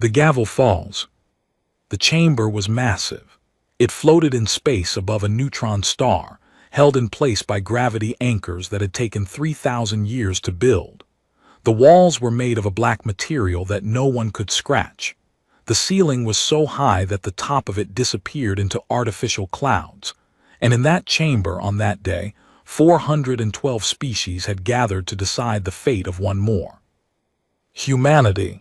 The gavel falls. The chamber was massive. It floated in space above a neutron star, held in place by gravity anchors that had taken 3,000 years to build. The walls were made of a black material that no one could scratch. The ceiling was so high that the top of it disappeared into artificial clouds. And in that chamber on that day, 412 species had gathered to decide the fate of one more. Humanity.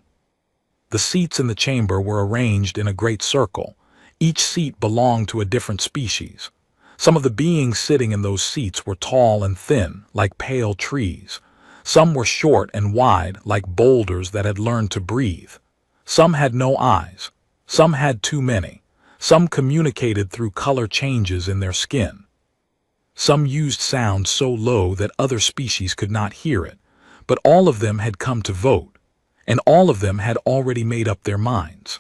The seats in the chamber were arranged in a great circle. Each seat belonged to a different species. Some of the beings sitting in those seats were tall and thin, like pale trees. Some were short and wide, like boulders that had learned to breathe. Some had no eyes. Some had too many. Some communicated through color changes in their skin. Some used sound so low that other species could not hear it, but all of them had come to vote, and all of them had already made up their minds.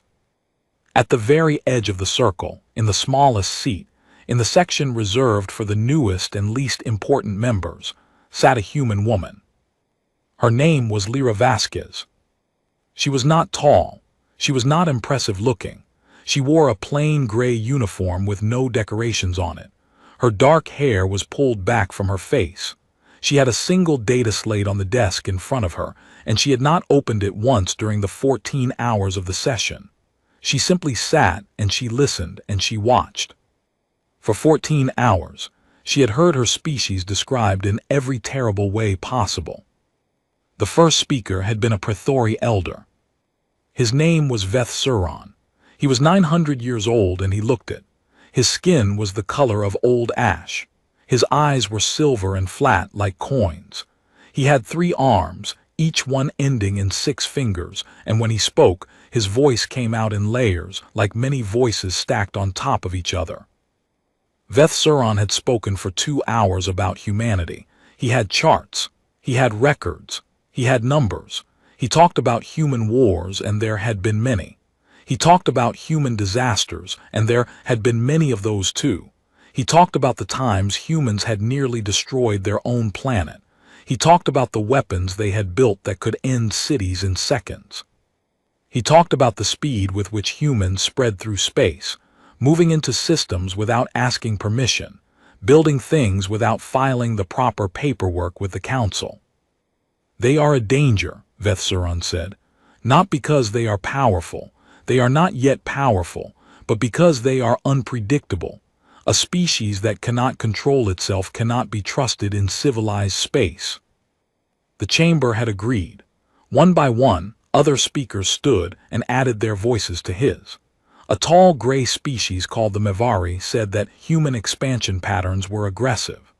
At the very edge of the circle, in the smallest seat, in the section reserved for the newest and least important members, sat a human woman. Her name was Lyra Vasquez. She was not tall. She was not impressive looking. She wore a plain gray uniform with no decorations on it. Her dark hair was pulled back from her face. She had a single data slate on the desk in front of her, and she had not opened it once during the 14 hours of the session. She simply sat and she listened and she watched. For 14 hours, she had heard her species described in every terrible way possible. The first speaker had been a Praetori elder. His name was Veth-Suron. He was 900 years old and he looked it. His skin was the color of old ash. His eyes were silver and flat like coins. He had 3 arms, each one ending in 6 fingers, and when he spoke, his voice came out in layers, like many voices stacked on top of each other. Veth-Suron had spoken for 2 hours about humanity. He had charts. He had records. He had numbers. He talked about human wars, and there had been many. He talked about human disasters, and there had been many of those too. He talked about the times humans had nearly destroyed their own planet. He talked about the weapons they had built that could end cities in seconds. He talked about the speed with which humans spread through space, moving into systems without asking permission, building things without filing the proper paperwork with the council. They are a danger, Veth-Suron said, not because they are powerful. They are not yet powerful, but because they are unpredictable. A species that cannot control itself cannot be trusted in civilized space. The chamber had agreed. One by one, other speakers stood and added their voices to his. A tall gray species called the Mevari said that human expansion patterns were aggressive.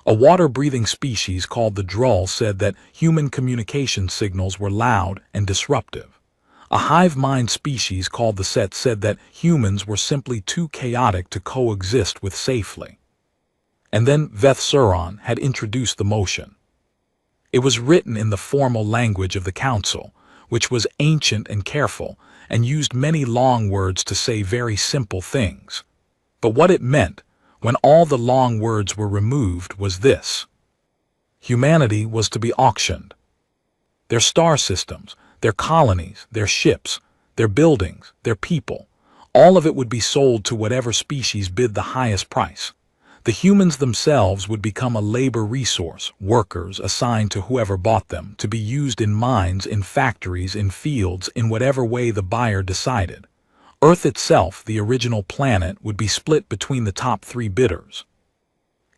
A water-breathing species called the Drull said that human communication signals were loud and disruptive. A hive mind species called the Set said that humans were simply too chaotic to coexist with safely. And then Veth-Suron had introduced the motion. It was written in the formal language of the council, which was ancient and careful, and used many long words to say very simple things. But what it meant, when all the long words were removed, was this. Humanity was to be auctioned. Their star systems, their colonies, their ships, their buildings, their people, all of it would be sold to whatever species bid the highest price. The humans themselves would become a labor resource, workers assigned to whoever bought them, to be used in mines, in factories, in fields, in whatever way the buyer decided. Earth itself, the original planet, would be split between the top 3 bidders.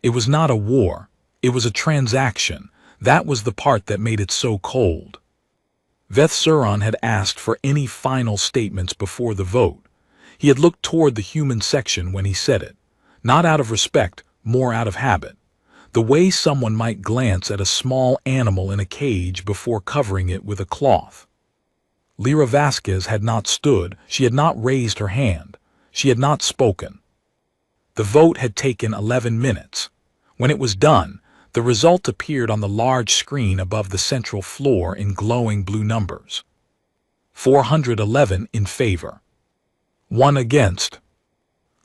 It was not a war. It was a transaction. That was the part that made it so cold. Veth-Suron had asked for any final statements before the vote. He had looked toward the human section when he said it, not out of respect, more out of habit. The way someone might glance at a small animal in a cage before covering it with a cloth. Lyra Vasquez had not stood, she had not raised her hand, she had not spoken. The vote had taken 11 minutes. When it was done, the result appeared on the large screen above the central floor in glowing blue numbers. 411 in favor. 1 against.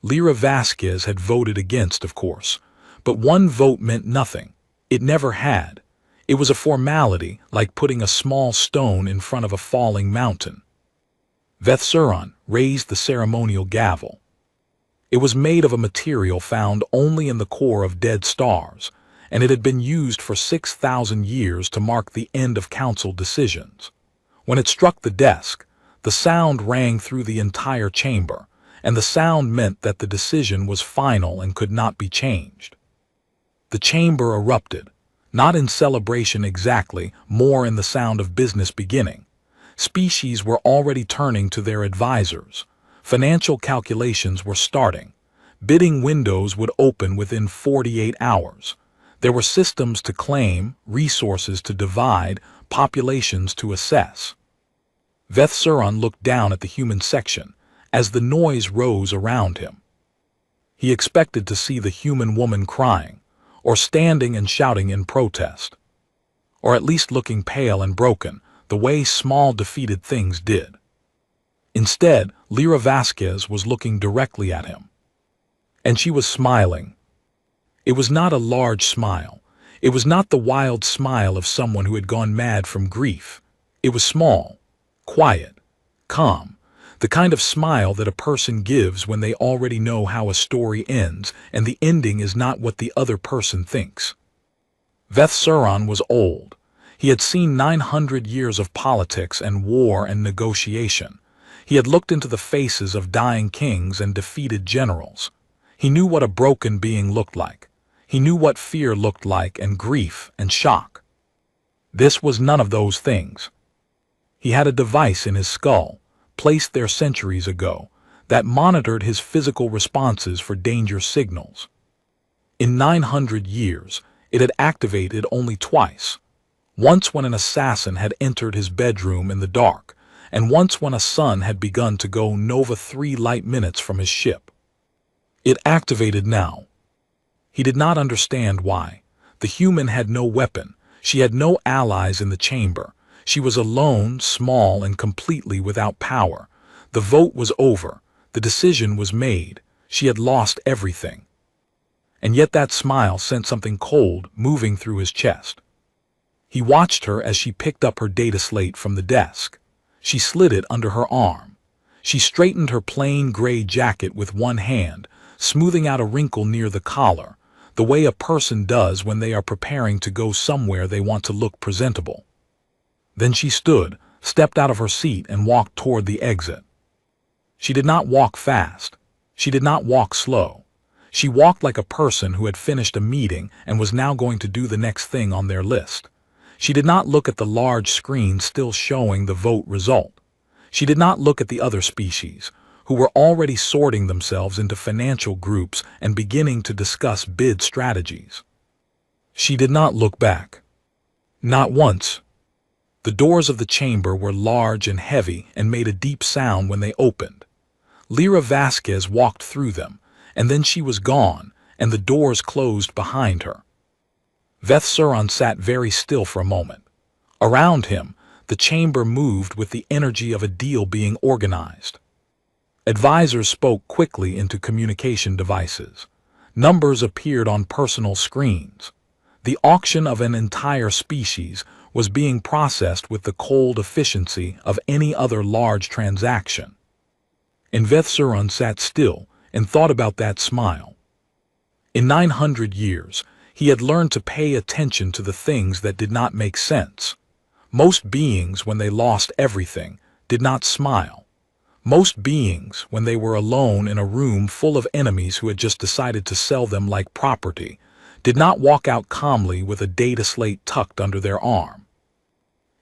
Lyra Vasquez had voted against, of course, but 1 vote meant nothing. It never had. It was a formality, like putting a small stone in front of a falling mountain. Vethsuron raised the ceremonial gavel. It was made of a material found only in the core of dead stars, and it had been used for 6,000 years to mark the end of council decisions. When it struck the desk, the sound rang through the entire chamber, and the sound meant that the decision was final and could not be changed. The chamber erupted, not in celebration exactly, more in the sound of business beginning. Species were already turning to their advisors. Financial calculations were starting. Bidding windows would open within 48 hours. There were systems to claim, resources to divide, populations to assess. Vethsuron looked down at the human section as the noise rose around him. He expected to see the human woman crying, or standing and shouting in protest, or at least looking pale and broken, the way small defeated things did. Instead, Lyra Vasquez was looking directly at him. And she was smiling. It was not a large smile. It was not the wild smile of someone who had gone mad from grief. It was small, quiet, calm, the kind of smile that a person gives when they already know how a story ends and the ending is not what the other person thinks. Vethsuron was old. He had seen 900 years of politics and war and negotiation. He had looked into the faces of dying kings and defeated generals. He knew what a broken being looked like. He knew what fear looked like and grief and shock. This was none of those things. He had a device in his skull, placed there centuries ago, that monitored his physical responses for danger signals. In 900 years, it had activated only twice. Once when an assassin had entered his bedroom in the dark, and once when a sun had begun to go Nova 3 light minutes from his ship. It activated now. He did not understand why. The human had no weapon. She had no allies in the chamber. She was alone, small, and completely without power. The vote was over. The decision was made. She had lost everything. And yet that smile sent something cold moving through his chest. He watched her as she picked up her data slate from the desk. She slid it under her arm. She straightened her plain gray jacket with one hand, smoothing out a wrinkle near the collar, the way a person does when they are preparing to go somewhere they want to look presentable. Then she stood, stepped out of her seat, and walked toward the exit. She did not walk fast. She did not walk slow. She walked like a person who had finished a meeting and was now going to do the next thing on their list. She did not look at the large screen still showing the vote result. She did not look at the other species, who were already sorting themselves into financial groups and beginning to discuss bid strategies. She did not look back. Not once. The doors of the chamber were large and heavy and made a deep sound when they opened. Lyra Vasquez walked through them, and then she was gone, and the doors closed behind her. Vethsuron sat very still for a moment. Around him, the chamber moved with the energy of a deal being organized. Advisors spoke quickly into communication devices. Numbers appeared on personal screens. The auction of an entire species was being processed with the cold efficiency of any other large transaction. And Vethsuron sat still and thought about that smile. In 900 years, he had learned to pay attention to the things that did not make sense. Most beings, when they lost everything, did not smile. Most beings, when they were alone in a room full of enemies who had just decided to sell them like property, did not walk out calmly with a data slate tucked under their arm.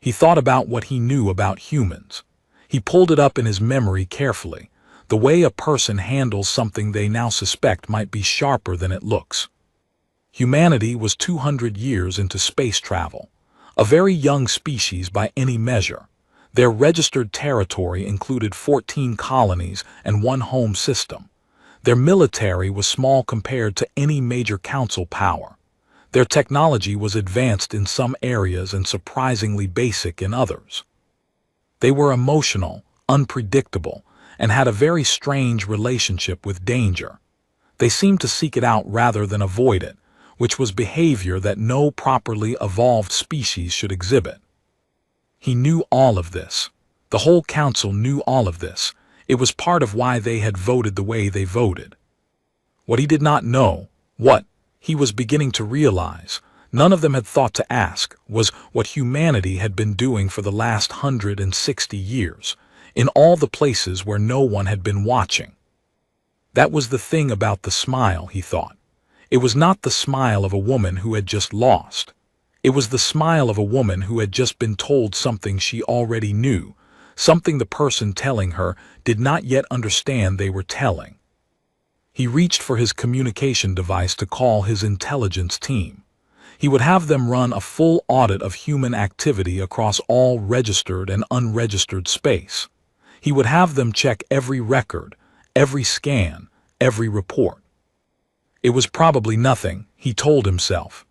He thought about what he knew about humans. He pulled it up in his memory carefully. The way a person handles something they now suspect might be sharper than it looks. Humanity was 200 years into space travel, a very young species by any measure. Their registered territory included 14 colonies and one home system. Their military was small compared to any major council power. Their technology was advanced in some areas and surprisingly basic in others. They were emotional, unpredictable, and had a very strange relationship with danger. They seemed to seek it out rather than avoid it, which was behavior that no properly evolved species should exhibit. He knew all of this. The whole council knew all of this. It was part of why they had voted the way they voted. What he did not know, what he was beginning to realize, none of them had thought to ask, was what humanity had been doing for the last 160 years, in all the places where no one had been watching. That was the thing about the smile, he thought. It was not the smile of a woman who had just lost. It was the smile of a woman who had just been told something she already knew, something the person telling her did not yet understand they were telling. He reached for his communication device to call his intelligence team. He would have them run a full audit of human activity across all registered and unregistered space. He would have them check every record, every scan, every report. It was probably nothing, he told himself.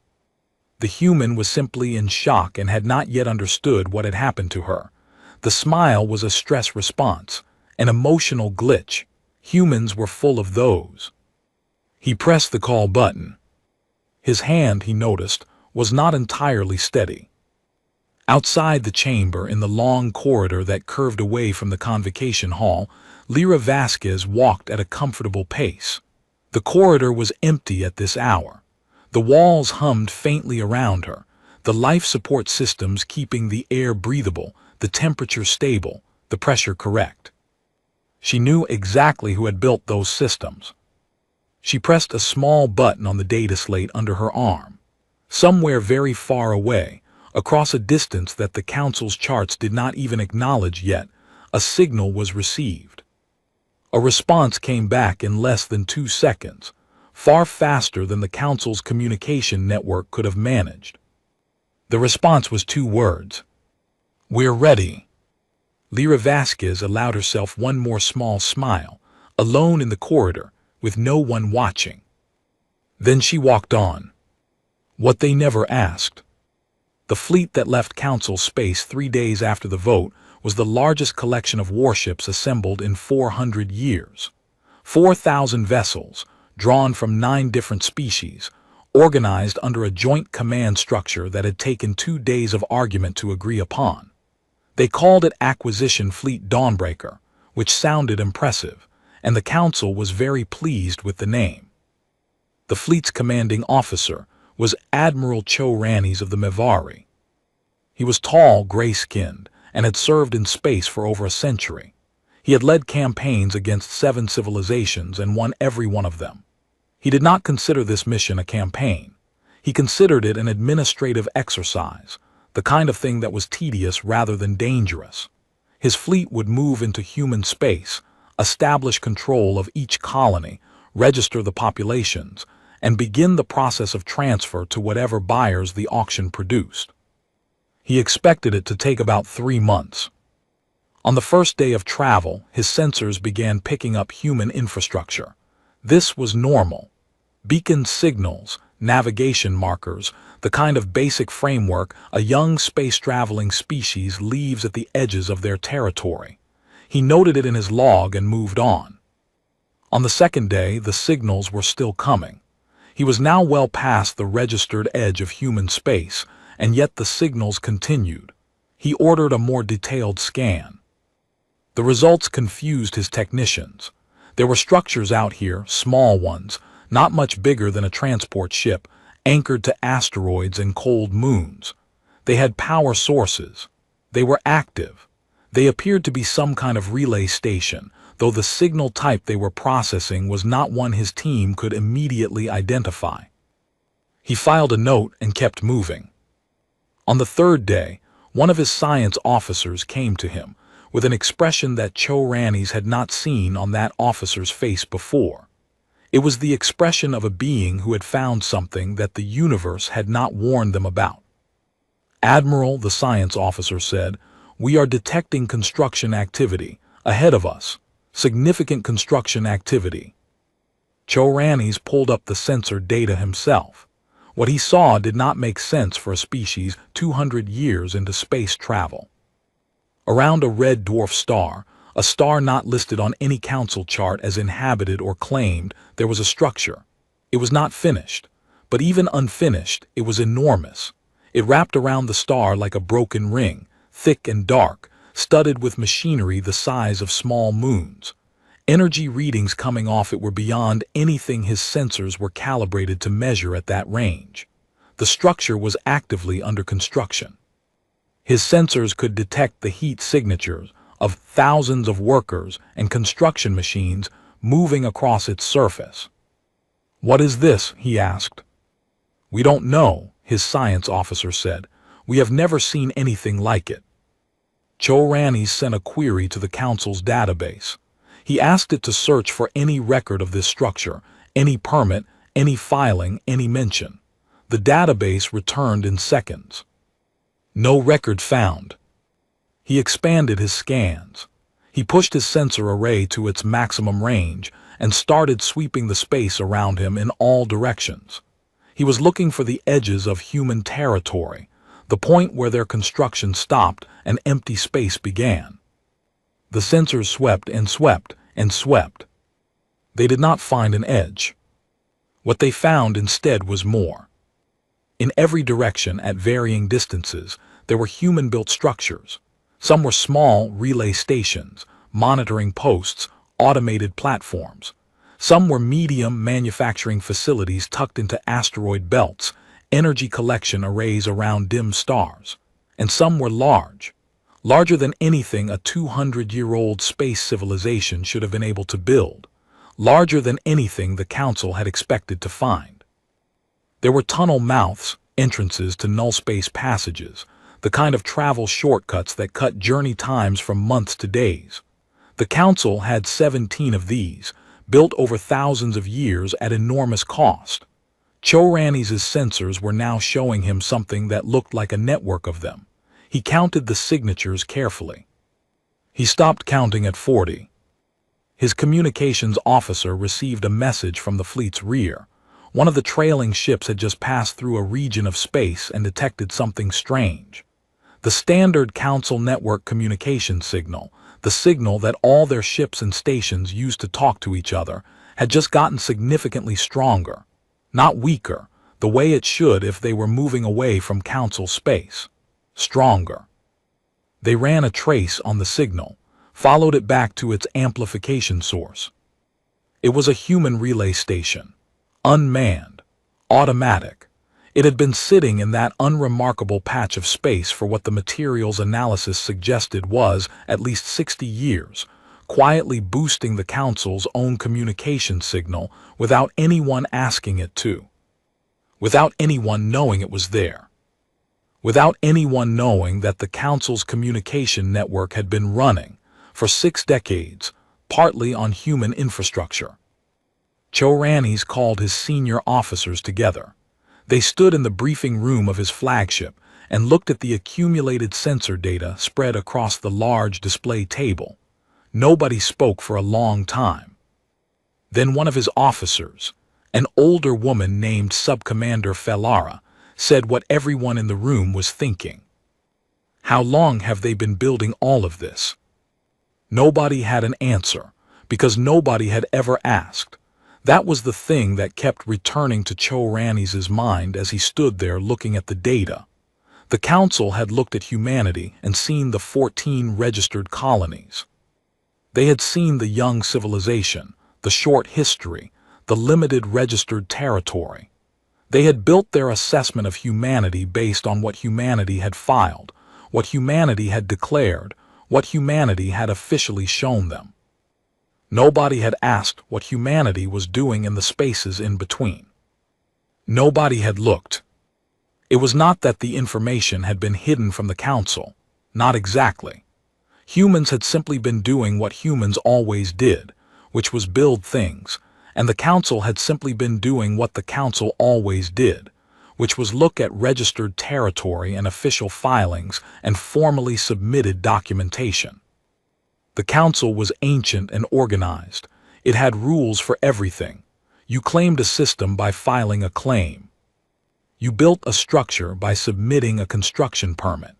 The human was simply in shock and had not yet understood what had happened to her. The smile was a stress response, an emotional glitch. Humans were full of those. He pressed the call button. His hand, he noticed, was not entirely steady. Outside the chamber, in the long corridor that curved away from the convocation hall, Lyra Vasquez walked at a comfortable pace. The corridor was empty at this hour. The walls hummed faintly around her, the life support systems keeping the air breathable, the temperature stable, the pressure correct. She knew exactly who had built those systems. She pressed a small button on the data slate under her arm. Somewhere very far away, across a distance that the council's charts did not even acknowledge yet, a signal was received. A response came back in less than 2 seconds, far faster than the council's communication network could have managed. The response was 2 words. "We're ready." Lyra Vasquez allowed herself one more small smile, alone in the corridor, with no one watching. Then she walked on. What they never asked. The fleet that left council space 3 days after the vote was the largest collection of warships assembled in 400 years. 4,000 vessels, drawn from 9 different species, organized under a joint command structure that had taken 2 days of argument to agree upon. They called it Acquisition Fleet Dawnbreaker, which sounded impressive, and the council was very pleased with the name. The fleet's commanding officer was Admiral Cho Ranis of the Mevari. He was tall, gray-skinned, and had served in space for over a century. He had led campaigns against 7 civilizations and won every one of them. He did not consider this mission a campaign. He considered it an administrative exercise, the kind of thing that was tedious rather than dangerous. His fleet would move into human space, establish control of each colony, register the populations, and begin the process of transfer to whatever buyers the auction produced. He expected it to take about 3 months. On the first day of travel, his sensors began picking up human infrastructure. This was normal. Beacon signals, navigation markers, the kind of basic framework a young space-traveling species leaves at the edges of their territory. He noted it in his log and moved on. On the second day, the signals were still coming. He was now well past the registered edge of human space, and yet the signals continued. He ordered a more detailed scan. The results confused his technicians. There were structures out here, small ones, not much bigger than a transport ship, anchored to asteroids and cold moons. They had power sources. They were active. They appeared to be some kind of relay station, though the signal type they were processing was not one his team could immediately identify. He filed a note and kept moving. On the third day, one of his science officers came to him, with an expression that Cho Ranis had not seen on that officer's face before. It was the expression of a being who had found something that the universe had not warned them about. "Admiral," the science officer said, "we are detecting construction activity ahead of us. Significant construction activity." Cho Ranis pulled up the sensor data himself. What he saw did not make sense for a species 200 years into space travel. Around a red dwarf star, a star not listed on any council chart as inhabited or claimed, there was a structure. It was not finished, but even unfinished, it was enormous. It wrapped around the star like a broken ring, thick and dark, studded with machinery the size of small moons. Energy readings coming off it were beyond anything his sensors were calibrated to measure at that range. The structure was actively under construction. His sensors could detect the heat signatures of thousands of workers and construction machines moving across its surface. "What is this?" he asked. "We don't know," his science officer said. "We have never seen anything like it." Terran sent a query to the Council's database. He asked it to search for any record of this structure, any permit, any filing, any mention. The database returned in seconds. No record found. He expanded his scans. He pushed his sensor array to its maximum range and started sweeping the space around him in all directions. He was looking for the edges of human territory, the point where their construction stopped and empty space began. The sensors swept and swept and swept. They did not find an edge. What they found instead was more. In every direction, at varying distances, there were human-built structures. Some were small relay stations, monitoring posts, automated platforms. Some were medium manufacturing facilities tucked into asteroid belts, energy collection arrays around dim stars. And some were large, larger than anything a 200-year-old space civilization should have been able to build, larger than anything the Council had expected to find. There were tunnel mouths, entrances to null-space passages, the kind of travel shortcuts that cut journey times from months to days. The Council had 17 of these, built over thousands of years at enormous cost. Terran's sensors were now showing him something that looked like a network of them. He counted the signatures carefully. He stopped counting at 40. His communications officer received a message from the fleet's rear. One of the trailing ships had just passed through a region of space and detected something strange. The standard Council network communication signal, the signal that all their ships and stations used to talk to each other, had just gotten significantly stronger. Not weaker, the way it should if they were moving away from Council space. Stronger. They ran a trace on the signal, followed it back to its amplification source. It was a human relay station, unmanned, automatic. It had been sitting in that unremarkable patch of space for what the materials analysis suggested was at least 60 years, quietly boosting the Council's own communication signal without anyone asking it to. Without anyone knowing it was there. Without anyone knowing that the Council's communication network had been running for 6 decades, partly on human infrastructure. Terran called his senior officers together. They stood in the briefing room of his flagship and looked at the accumulated sensor data spread across the large display table. Nobody spoke for a long time. Then one of his officers, an older woman named Subcommander Fellara, said what everyone in the room was thinking. How long have they been building all of this? Nobody had an answer, because nobody had ever asked. That was the thing that kept returning to Terran's mind as he stood there looking at the data. The Council had looked at humanity and seen the 14 registered colonies. They had seen the young civilization, the short history, the limited registered territory. They had built their assessment of humanity based on what humanity had filed, what humanity had declared, what humanity had officially shown them. Nobody had asked what humanity was doing in the spaces in between. Nobody had looked. It was not that the information had been hidden from the Council. Not exactly. Humans had simply been doing what humans always did, which was build things, and the Council had simply been doing what the Council always did, which was look at registered territory and official filings and formally submitted documentation. The Council was ancient and organized. It had rules for everything. You claimed a system by filing a claim. You built a structure by submitting a construction permit.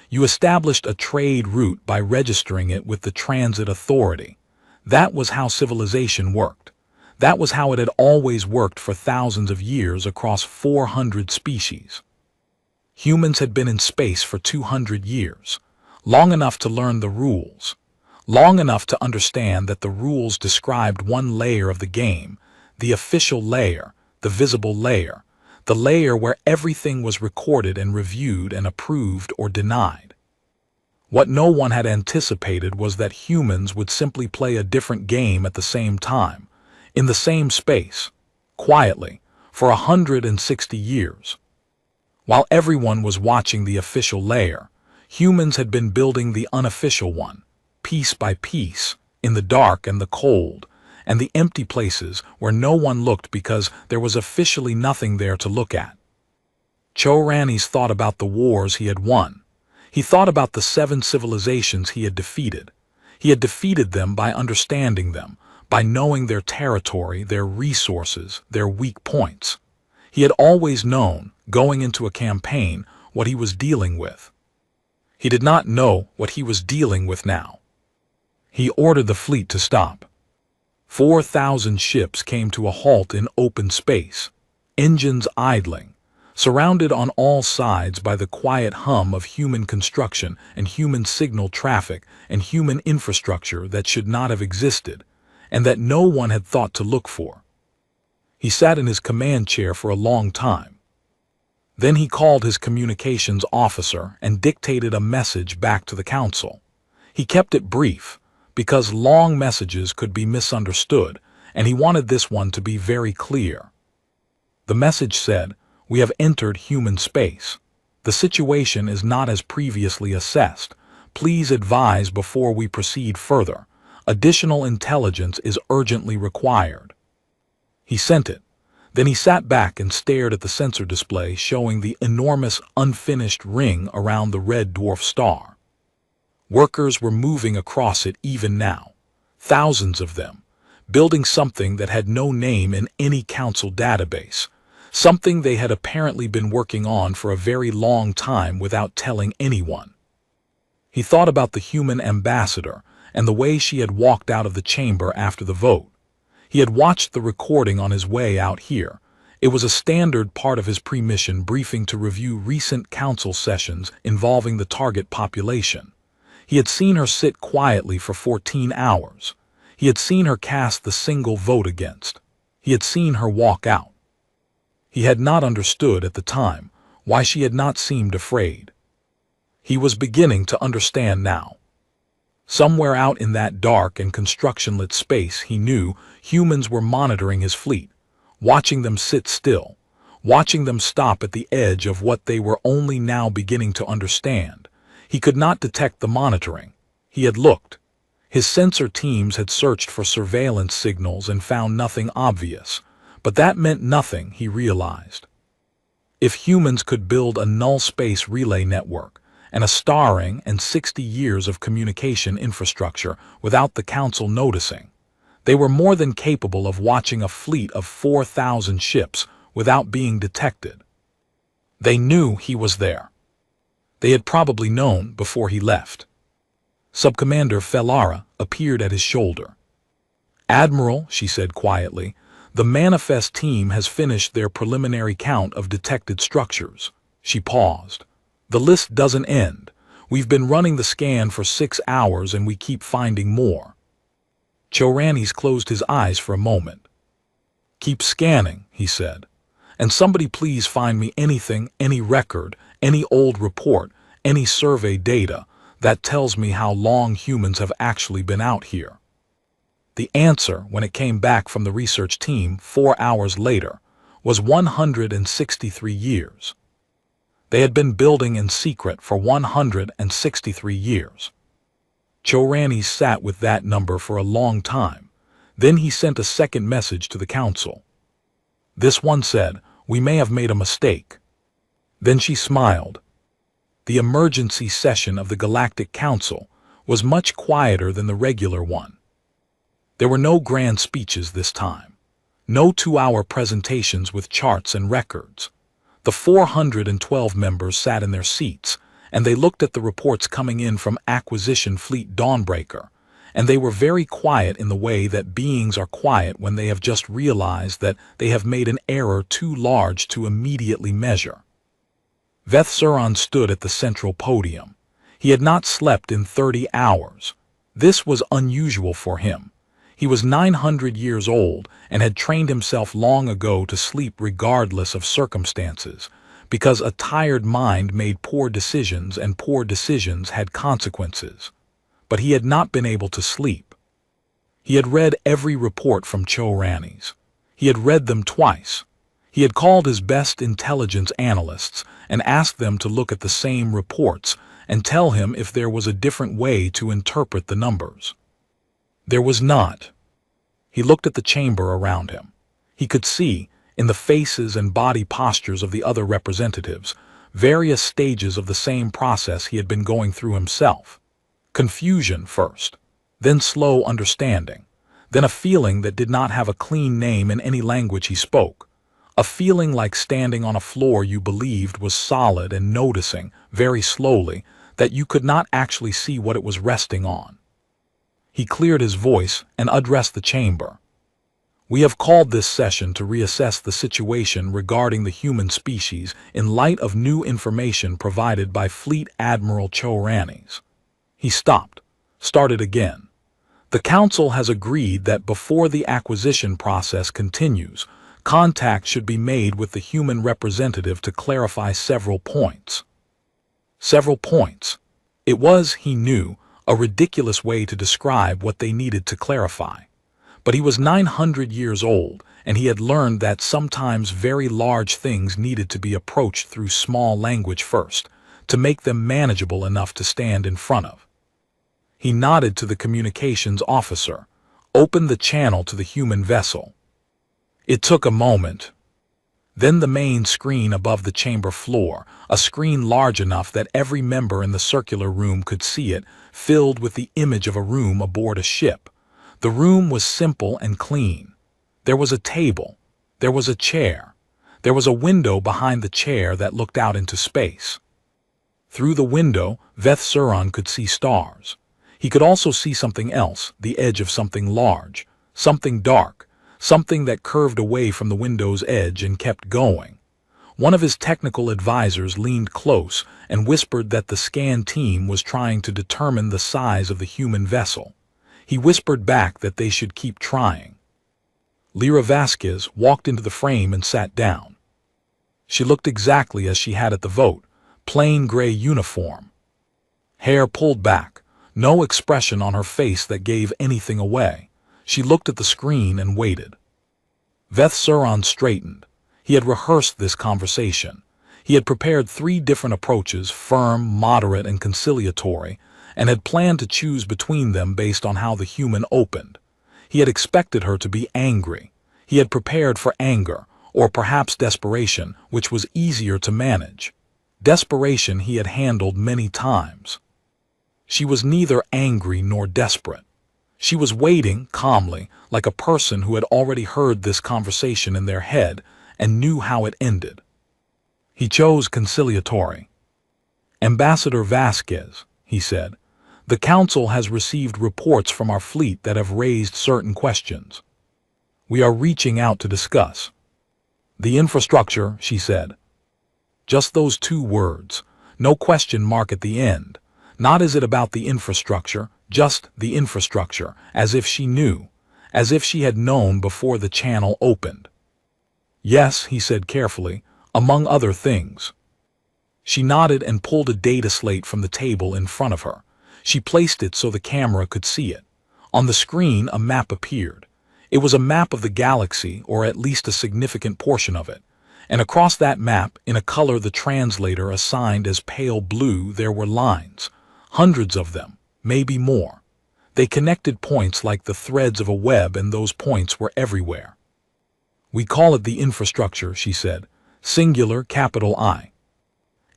You established a trade route by registering it with the transit authority. That was how civilization worked. That was how it had always worked for thousands of years across 400 species. Humans had been in space for 200 years. long enough to learn the rules, long enough to understand that the rules described one layer of the game, the official layer, the visible layer, the layer where everything was recorded and reviewed and approved or denied. What no one had anticipated was that humans would simply play a different game at the same time, in the same space, quietly, for 160 years. While everyone was watching the official layer, humans had been building the unofficial one, piece by piece, in the dark and the cold, and the empty places where no one looked because there was officially nothing there to look at. Choranis thought about the wars he had won. He thought about the 7 civilizations he had defeated. He had defeated them by understanding them, by knowing their territory, their resources, their weak points. He had always known, going into a campaign, what he was dealing with. He did not know what he was dealing with now. He ordered the fleet to stop. 4,000 ships came to a halt in open space, engines idling, surrounded on all sides by the quiet hum of human construction and human signal traffic and human infrastructure that should not have existed, and that no one had thought to look for. He sat in his command chair for a long time. Then he called his communications officer and dictated a message back to the council. He kept it brief, because long messages could be misunderstood, and he wanted this one to be very clear. The message said, "We have entered human space. The situation is not as previously assessed. Please advise before we proceed further. Additional intelligence is urgently required." He sent it. Then he sat back and stared at the sensor display showing the enormous unfinished ring around the red dwarf star. Workers were moving across it even now, thousands of them, building something that had no name in any council database, something they had apparently been working on for a very long time without telling anyone. He thought about the human ambassador and the way she had walked out of the chamber after the vote. He had watched the recording on his way out here. It was a standard part of his pre-mission briefing to review recent council sessions involving the target population. He had seen her sit quietly for 14 hours. He had seen her cast the single vote against. He had seen her walk out. He had not understood at the time why she had not seemed afraid. He was beginning to understand now. Somewhere out in that dark and construction-lit space, he knew humans were monitoring his fleet, watching them sit still, watching them stop at the edge of what they were only now beginning to understand. He could not detect the monitoring. He had looked. His sensor teams had searched for surveillance signals and found nothing obvious, but that meant nothing, he realized. If humans could build a null space relay network, and a starring and 60 years of communication infrastructure without the council noticing, they were more than capable of watching a fleet of 4,000 ships without being detected. They knew he was there. They had probably known before he left. Subcommander Fellara appeared at his shoulder. "Admiral," she said quietly, "the manifest team has finished their preliminary count of detected structures." She paused. "The list doesn't end. We've been running the scan for 6 hours and we keep finding more." Choranis closed his eyes for a moment. "Keep scanning," he said. "And somebody please find me anything, any record, any old report, any survey data that tells me how long humans have actually been out here." The answer, when it came back from the research team 4 hours later, was 163 years. They had been building in secret for 163 years. Choranis sat with that number for a long time. Then he sent a second message to the council. This one said, "We may have made a mistake." Then she smiled. The emergency session of the Galactic Council was much quieter than the regular one. There were no grand speeches this time. No 2-hour presentations with charts and records. The 412 members sat in their seats, and they looked at the reports coming in from Acquisition Fleet Dawnbreaker, and they were very quiet in the way that beings are quiet when they have just realized that they have made an error too large to immediately measure. Vethsuran stood at the central podium. He had not slept in 30 hours. This was unusual for him. He was 900 years old and had trained himself long ago to sleep regardless of circumstances, because a tired mind made poor decisions and poor decisions had consequences. But he had not been able to sleep. He had read every report from Cho-Ranis. He had read them twice. He had called his best intelligence analysts and asked them to look at the same reports and tell him if there was a different way to interpret the numbers. There was not. He looked at the chamber around him. He could see, in the faces and body postures of the other representatives, various stages of the same process he had been going through himself. Confusion first, then slow understanding, then a feeling that did not have a clean name in any language he spoke. A feeling like standing on a floor you believed was solid and noticing, very slowly, that you could not actually see what it was resting on. He cleared his voice and addressed the chamber. We have called this session to reassess the situation regarding the human species in light of new information provided by Fleet Admiral Cho-Ranis. He stopped, started again. The Council has agreed that before the acquisition process continues, contact should be made with the human representative to clarify several points. Several points. It was, he knew, a ridiculous way to describe what they needed to clarify. But he was 900 years old, and he had learned that sometimes very large things needed to be approached through small language first, to make them manageable enough to stand in front of. He nodded to the communications officer, opened the channel to the human vessel. It took a moment. Then the main screen above the chamber floor, a screen large enough that every member in the circular room could see it, filled with the image of a room aboard a ship. The room was simple and clean. There was a table. There was a chair. There was a window behind the chair that looked out into space. Through the window, Veth-Suran could see stars. He could also see something else, the edge of something large, something dark, something that curved away from the window's edge and kept going. One of his technical advisors leaned close and whispered that the scan team was trying to determine the size of the human vessel. He whispered back that they should keep trying. Lyra Vasquez walked into the frame and sat down. She looked exactly as she had at the vote, plain gray uniform. Hair pulled back, no expression on her face that gave anything away. She looked at the screen and waited. Veth-Suran straightened. He had rehearsed this conversation. He had prepared 3 different approaches, firm, moderate, and conciliatory, and had planned to choose between them based on how the human opened. He had expected her to be angry. He had prepared for anger, or perhaps desperation, which was easier to manage. Desperation he had handled many times. She was neither angry nor desperate. She was waiting calmly, like a person who had already heard this conversation in their head and knew how it ended. He chose conciliatory. Ambassador Vasquez, he said, the Council has received reports from our fleet that have raised certain questions. We are reaching out to discuss. The infrastructure, she said. Just those 2 words, no question mark at the end. Not is it about the infrastructure, just the infrastructure, as if she knew, as if she had known before the channel opened. Yes, he said carefully, among other things. She nodded and pulled a data slate from the table in front of her. She placed it so the camera could see it. On the screen, a map appeared. It was a map of the galaxy, or at least a significant portion of it. And across that map, in a color the translator assigned as pale blue, there were lines. Hundreds of them, maybe more. They connected points like the threads of a web, and those points were everywhere. We call it the infrastructure, she said, singular capital I.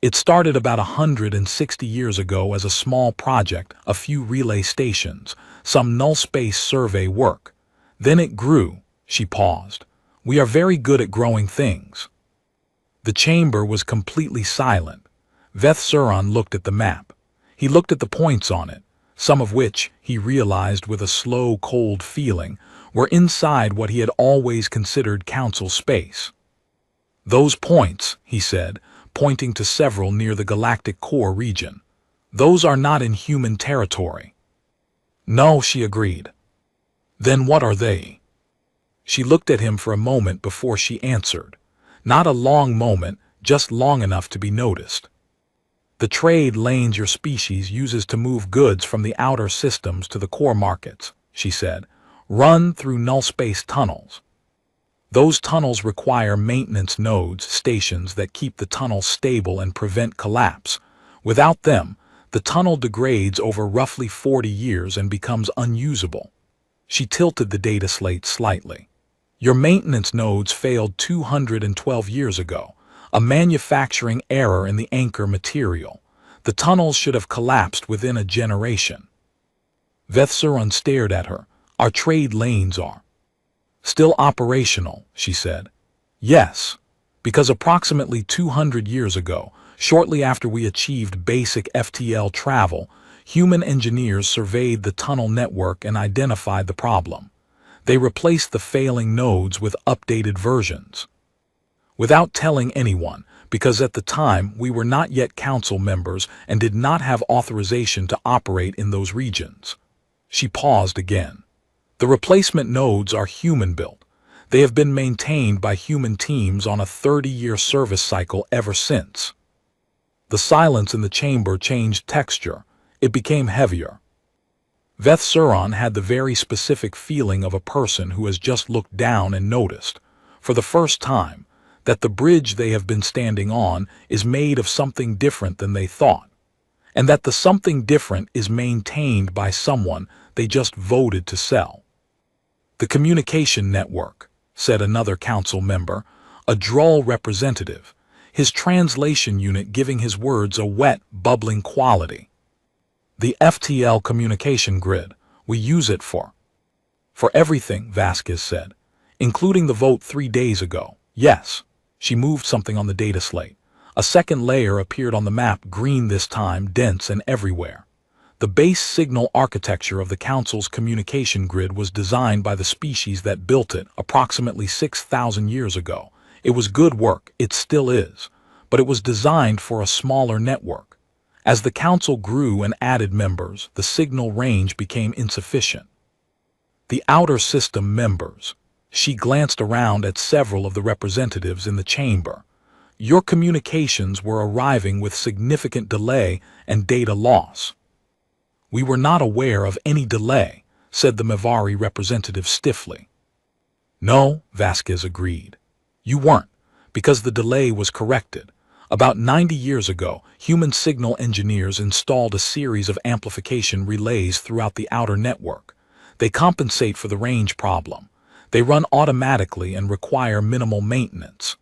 It started about 160 years ago as a small project, a few relay stations, some null space survey work. Then it grew. She paused. We are very good at growing things. The chamber was completely silent. Veth-Suran looked at the map. He looked at the points on it, some of which, he realized with a slow, cold feeling, were inside what he had always considered Council space. Those points, he said, pointing to several near the galactic core region. Those are not in human territory. No, she agreed. Then what are they? She looked at him for a moment before she answered. Not a long moment, just long enough to be noticed. The trade lanes your species uses to move goods from the outer systems to the core markets, she said, run through null-space tunnels. Those tunnels require maintenance nodes, stations that keep the tunnel stable and prevent collapse. Without them, the tunnel degrades over roughly 40 years and becomes unusable. She tilted the data slate slightly. Your maintenance nodes failed 212 years ago, a manufacturing error in the anchor material. The tunnels should have collapsed within a generation. Vethsuran stared at her. Our trade lanes are still operational, she said. Yes, because approximately 200 years ago, shortly after we achieved basic FTL travel, human engineers surveyed the tunnel network and identified the problem. They replaced the failing nodes with updated versions. Without telling anyone, because at the time we were not yet council members and did not have authorization to operate in those regions. She paused again. The replacement nodes are human-built. They have been maintained by human teams on a 30-year service cycle ever since. The silence in the chamber changed texture. It became heavier. Vethsuran had the very specific feeling of a person who has just looked down and noticed, for the first time, that the bridge they have been standing on is made of something different than they thought, and that the something different is maintained by someone they just voted to sell. The communication network, said another council member, a droll representative, his translation unit giving his words a wet, bubbling quality. The FTL communication grid, we use it for everything, Vasquez said, including the vote 3 days ago. Yes, she moved something on the data slate. A second layer appeared on the map, green this time, dense and everywhere. The base signal architecture of the Council's communication grid was designed by the species that built it approximately 6,000 years ago. It was good work, it still is, but it was designed for a smaller network. As the Council grew and added members, the signal range became insufficient. The outer system members. She glanced around at several of the representatives in the chamber. Your communications were arriving with significant delay and data loss. We were not aware of any delay, said the Mavari representative stiffly. No, Vasquez agreed. You weren't, because the delay was corrected. About 90 years ago, human signal engineers installed a series of amplification relays throughout the outer network. They compensate for the range problem. They run automatically and require minimal maintenance.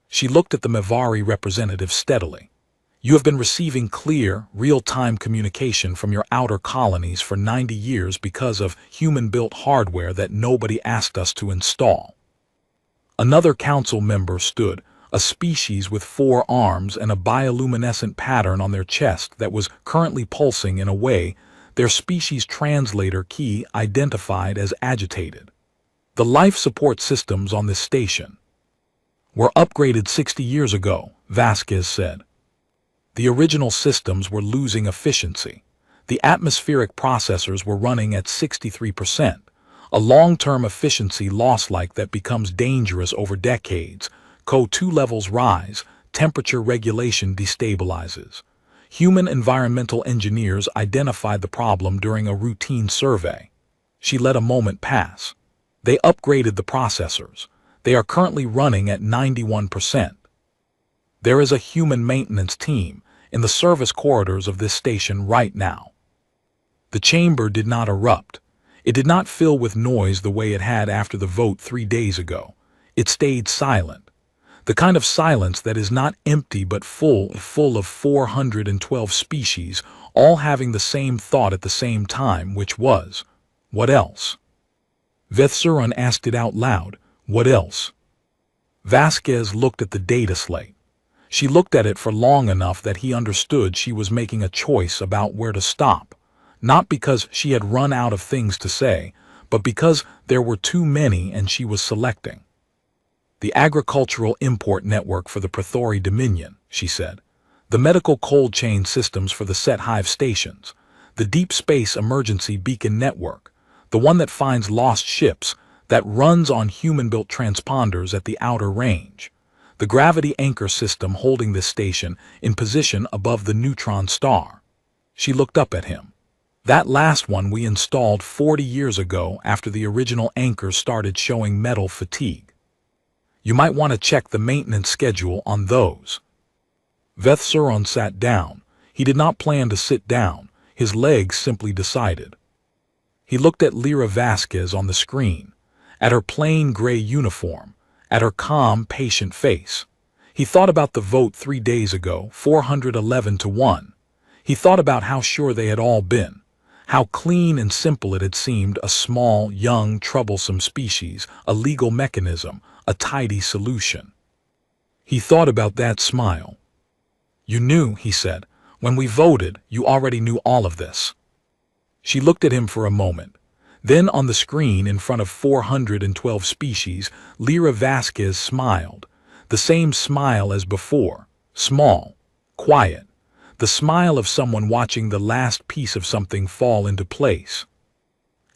She looked at the Mavari representative steadily. You have been receiving clear, real-time communication from your outer colonies for 90 years because of human-built hardware that nobody asked us to install. Another council member stood, a species with 4 arms and a bioluminescent pattern on their chest that was currently pulsing in a way their species translator key identified as agitated. The life support systems on this station were upgraded 60 years ago, Vasquez said. The original systems were losing efficiency. The atmospheric processors were running at 63%, a long-term efficiency loss like that becomes dangerous over decades. CO2 levels rise, temperature regulation destabilizes. Human environmental engineers identified the problem during a routine survey. She let a moment pass. They upgraded the processors. They are currently running at 91%. There is a human maintenance team in the service corridors of this station right now. The chamber did not erupt. It did not fill with noise the way it had after the vote 3 days ago. It stayed silent. The kind of silence that is not empty but full of 412 species, all having the same thought at the same time, which was, what else? Vethsuran asked it out loud, what else? Vasquez looked at the data slate. She looked at it for long enough that he understood she was making a choice about where to stop, not because she had run out of things to say, but because there were too many and she was selecting. The agricultural import network for the Praetori Dominion, she said. the medical cold chain systems for the set hive stations, the deep space emergency beacon network, the one that finds lost ships, that runs on human-built transponders at the outer range, the gravity anchor system holding this station in position above the neutron star. She looked up at him. That last one we installed 40 years ago after the original anchors started showing metal fatigue. You might want to check the maintenance schedule on those. Vethsuron sat down. He did not plan to sit down. His legs simply decided. He looked at Lyra Vasquez on the screen, at her plain gray uniform, at her calm, patient face. He thought about the vote 3 days ago, 411 to 1. He thought about how sure they had all been, how clean and simple it had seemed, a small, young, troublesome species, a legal mechanism, a tidy solution. He thought about that smile. You knew, he said. When we voted, you already knew all of this. She looked at him for a moment. Then on the screen in front of 412 species, Lyra Vasquez smiled. The same smile as before. Small. Quiet. The smile of someone watching the last piece of something fall into place.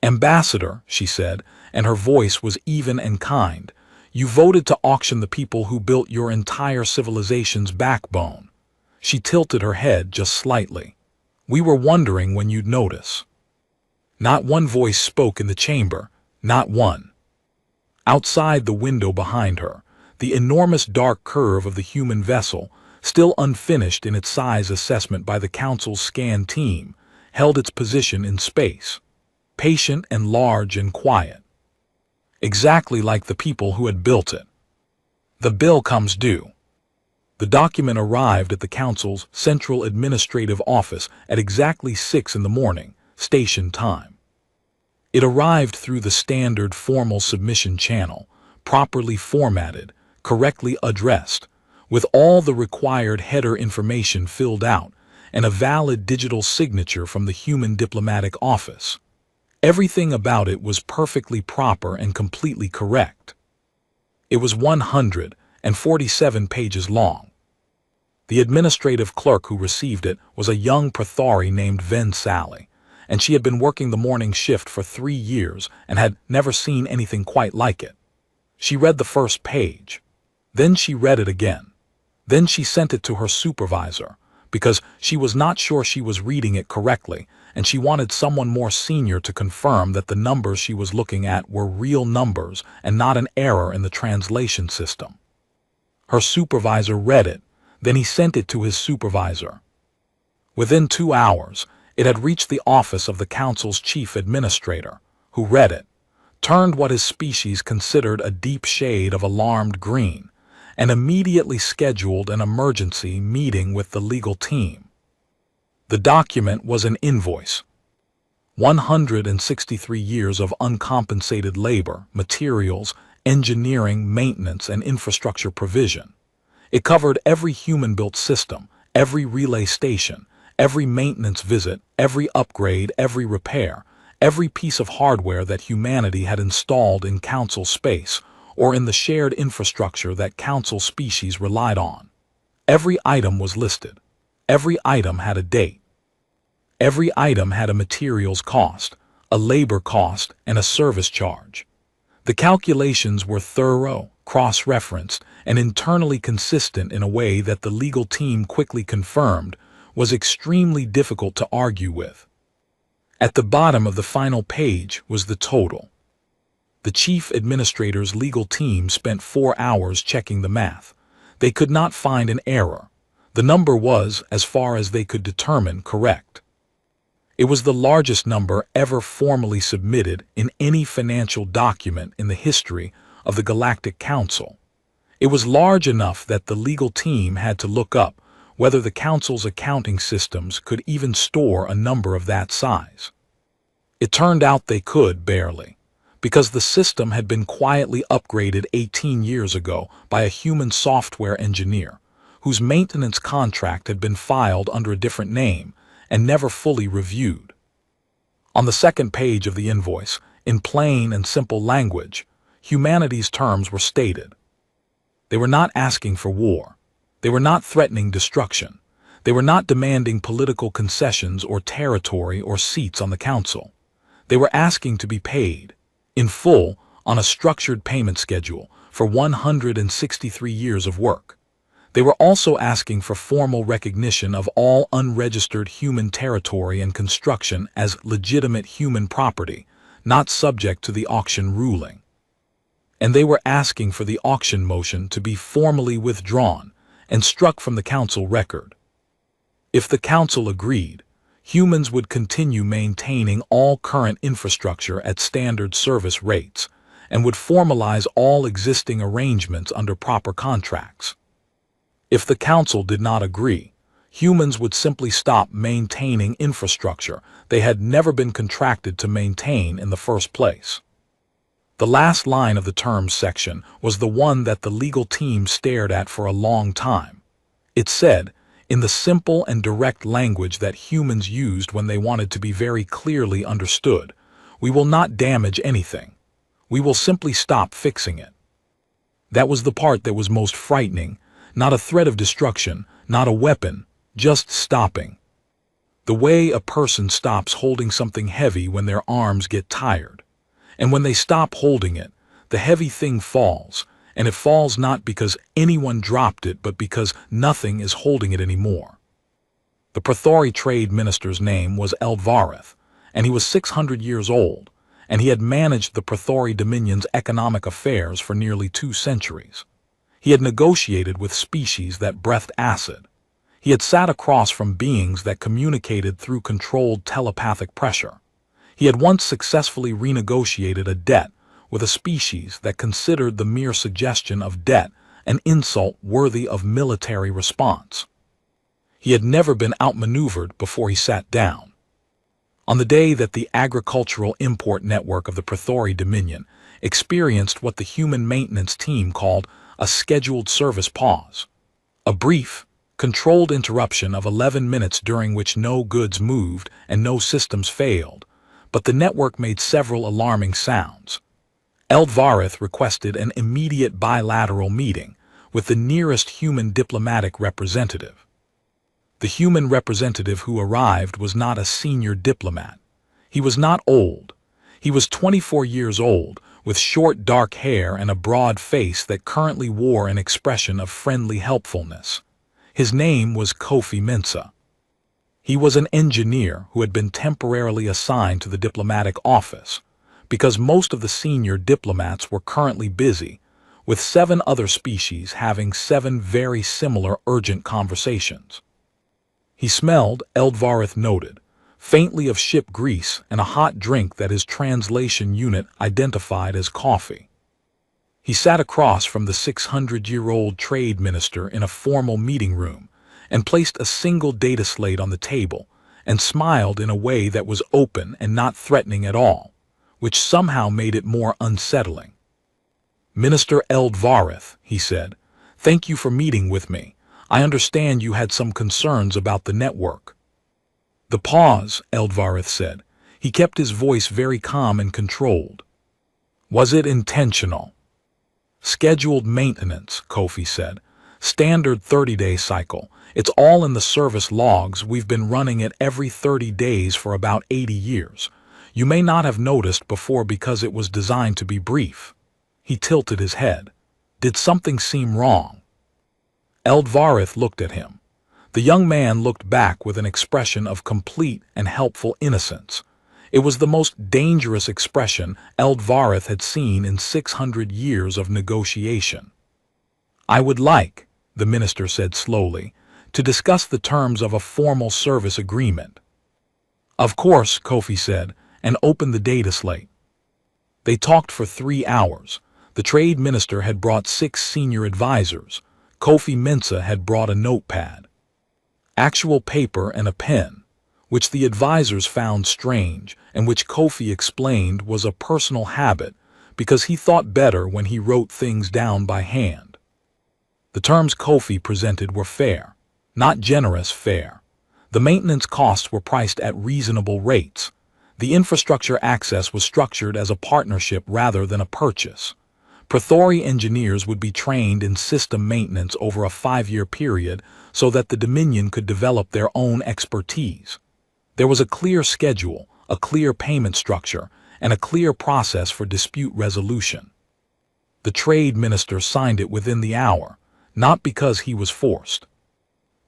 Ambassador, she said, and her voice was even and kind, you voted to auction the people who built your entire civilization's backbone. She tilted her head just slightly. We were wondering when you'd notice. Not one voice spoke in the chamber, not one. Outside the window behind her, the enormous dark curve of the human vessel, still unfinished in its size assessment by the Council's scan team, held its position in space, patient and large and quiet. Exactly like the people who had built it. The bill comes due. The document arrived at the Council's Central Administrative Office at exactly 6 in the morning, station time. It arrived through the standard formal submission channel, properly formatted, correctly addressed, with all the required header information filled out, and a valid digital signature from the Human Diplomatic Office. Everything about it was perfectly proper and completely correct. It was 147 pages long. The administrative clerk who received it was a young Prathari named Ven Sally, and she had been working the morning shift for 3 years and had never seen anything quite like it. She read the first page. Then she read it again. Then she sent it to her supervisor, because she was not sure she was reading it correctly, and she wanted someone more senior to confirm that the numbers she was looking at were real numbers and not an error in the translation system. Her supervisor read it. Then he sent it to his supervisor. Within 2 hours, it had reached the office of the Council's chief administrator, who read it, turned what his species considered a deep shade of alarmed green, and immediately scheduled an emergency meeting with the legal team. The document was an invoice. 163 years of uncompensated labor, materials, engineering, maintenance, and infrastructure provision. It covered every human-built system, every relay station, every maintenance visit, every upgrade, every repair, every piece of hardware that humanity had installed in Council space or in the shared infrastructure that Council species relied on. Every item was listed. Every item had a date. Every item had a materials cost, a labor cost, and a service charge. The calculations were thorough, cross-referenced, and internally consistent in a way that the legal team quickly confirmed was extremely difficult to argue with. At the bottom of the final page was the total. The chief administrator's legal team spent 4 hours checking the math. They could not find an error. The number was, as far as they could determine, correct. It was the largest number ever formally submitted in any financial document in the history of the Galactic Council. It was large enough that the legal team had to look up whether the Council's accounting systems could even store a number of that size. It turned out they could, barely, because the system had been quietly upgraded 18 years ago by a human software engineer, whose maintenance contract had been filed under a different name and never fully reviewed. On the second page of the invoice, in plain and simple language, humanity's terms were stated. They were not asking for war. They were not threatening destruction. They were not demanding political concessions or territory or seats on the council. They were asking to be paid, in full, on a structured payment schedule for 163 years of work. They were also asking for formal recognition of all unregistered human territory and construction as legitimate human property, not subject to the auction ruling. And they were asking for the auction motion to be formally withdrawn and struck from the council record. If the council agreed, humans would continue maintaining all current infrastructure at standard service rates and would formalize all existing arrangements under proper contracts. If the council did not agree, humans would simply stop maintaining infrastructure they had never been contracted to maintain in the first place. The last line of the terms section was the one that the legal team stared at for a long time. It said, in the simple and direct language that humans used when they wanted to be very clearly understood, "We will not damage anything. We will simply stop fixing it." That was the part that was most frightening, not a threat of destruction, not a weapon, just stopping. The way a person stops holding something heavy when their arms get tired. And when they stop holding it, the heavy thing falls, and it falls not because anyone dropped it, but because nothing is holding it anymore. The Praetori trade minister's name was Eldvareth, and he was 600 years old, and he had managed the Praetori Dominion's economic affairs for nearly 2 centuries. He had negotiated with species that breathed acid. He had sat across from beings that communicated through controlled telepathic pressure. He had once successfully renegotiated a debt with a species that considered the mere suggestion of debt an insult worthy of military response. He had never been outmaneuvered before he sat down. On the day that the agricultural import network of the Praetori Dominion experienced what the human maintenance team called a scheduled service pause, a brief, controlled interruption of 11 minutes during which no goods moved and no systems failed, but the network made several alarming sounds. Eldvareth requested an immediate bilateral meeting with the nearest human diplomatic representative. The human representative who arrived was not a senior diplomat. He was not old. He was 24 years old, with short dark hair and a broad face that currently wore an expression of friendly helpfulness. His name was Kofi Mensah. He was an engineer who had been temporarily assigned to the diplomatic office, because most of the senior diplomats were currently busy, with 7 other species having 7 very similar urgent conversations. He smelled, Eldvareth noted, faintly of ship grease and a hot drink that his translation unit identified as coffee. He sat across from the 600-year-old trade minister in a formal meeting room and placed a single data slate on the table and smiled in a way that was open and not threatening at all, which somehow made it more unsettling. "Minister Eldvareth," he said, "thank you for meeting with me. I understand you had some concerns about the network." "The pause," Eldvareth said. He kept his voice very calm and controlled. "Was it intentional?" "Scheduled maintenance," Kofi said. "Standard 30-day cycle. It's all in the service logs. We've been running it every 30 days for about 80 years. You may not have noticed before because it was designed to be brief." He tilted his head. "Did something seem wrong?" Eldvareth looked at him. The young man looked back with an expression of complete and helpful innocence. It was the most dangerous expression Eldvareth had seen in 600 years of negotiation. "I would like," the minister said slowly, "to discuss the terms of a formal service agreement." "Of course," Kofi said, and opened the data slate. They talked for 3 hours. The trade minister had brought 6 senior advisors. Kofi Mensah had brought a notepad, actual paper and a pen, which the advisors found strange and which Kofi explained was a personal habit because he thought better when he wrote things down by hand. The terms Kofi presented were fair, not generous fair. The maintenance costs were priced at reasonable rates. The infrastructure access was structured as a partnership rather than a purchase. Praetori engineers would be trained in system maintenance over a 5-year period so that the Dominion could develop their own expertise. There was a clear schedule, a clear payment structure, and a clear process for dispute resolution. The trade minister signed it within the hour, not because he was forced.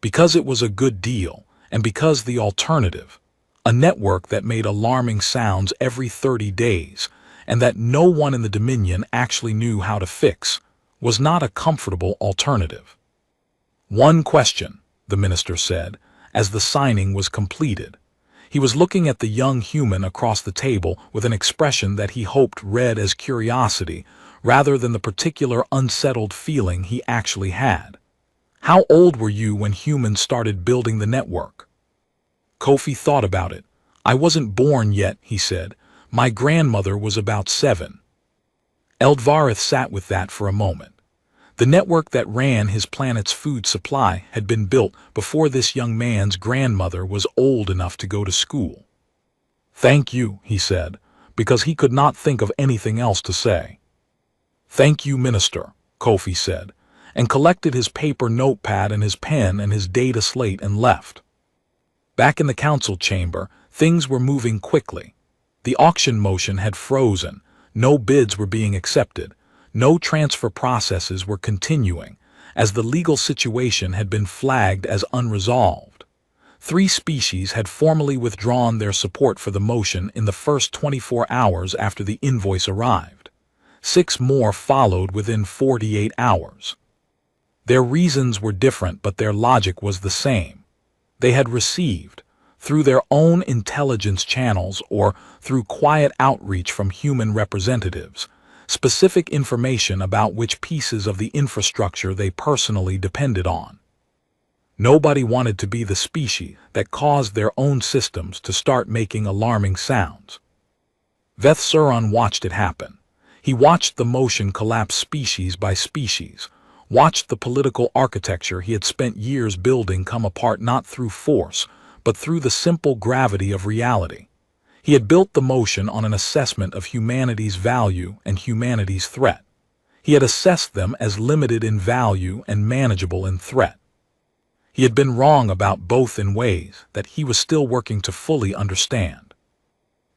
Because it was a good deal, and because the alternative, a network that made alarming sounds every 30 days, and that no one in the Dominion actually knew how to fix, was not a comfortable alternative. One question, the minister said, as the signing was completed. He was looking at the young human across the table with an expression that he hoped read as curiosity, rather than the particular unsettled feeling he actually had. How old were you when humans started building the network? Kofi thought about it. I wasn't born yet, he said. My grandmother was about 7. Eldvareth sat with that for a moment. The network that ran his planet's food supply had been built before this young man's grandmother was old enough to go to school. Thank you, he said, because he could not think of anything else to say. Thank you, Minister, Kofi said, and collected his paper notepad and his pen and his data slate and left. Back in the council chamber, things were moving quickly. The auction motion had frozen, no bids were being accepted, no transfer processes were continuing, as the legal situation had been flagged as unresolved. 3 species had formally withdrawn their support for the motion in the first 24 hours after the invoice arrived. 6 more followed within 48 hours. Their reasons were different, but their logic was the same. They had received, through their own intelligence channels or through quiet outreach from human representatives, specific information about which pieces of the infrastructure they personally depended on. Nobody wanted to be the species that caused their own systems to start making alarming sounds. Veth Suron watched it happen. He watched the motion collapse species by species, watched the political architecture he had spent years building come apart not through force, but through the simple gravity of reality. He had built the motion on an assessment of humanity's value and humanity's threat. He had assessed them as limited in value and manageable in threat. He had been wrong about both in ways that he was still working to fully understand.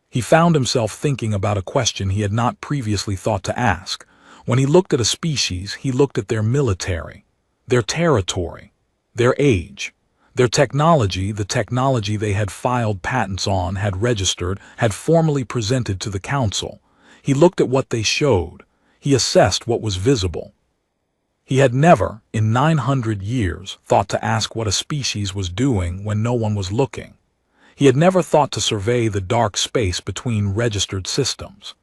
He found himself thinking about a question he had not previously thought to ask. When he looked at a species, he looked at their military, their territory, their age, their technology, the technology they had filed patents on, had registered, had formally presented to the council. He looked at what they showed. He assessed what was visible. He had never, in 900 years, thought to ask what a species was doing when no one was looking. He had never thought to survey the dark space between registered systems.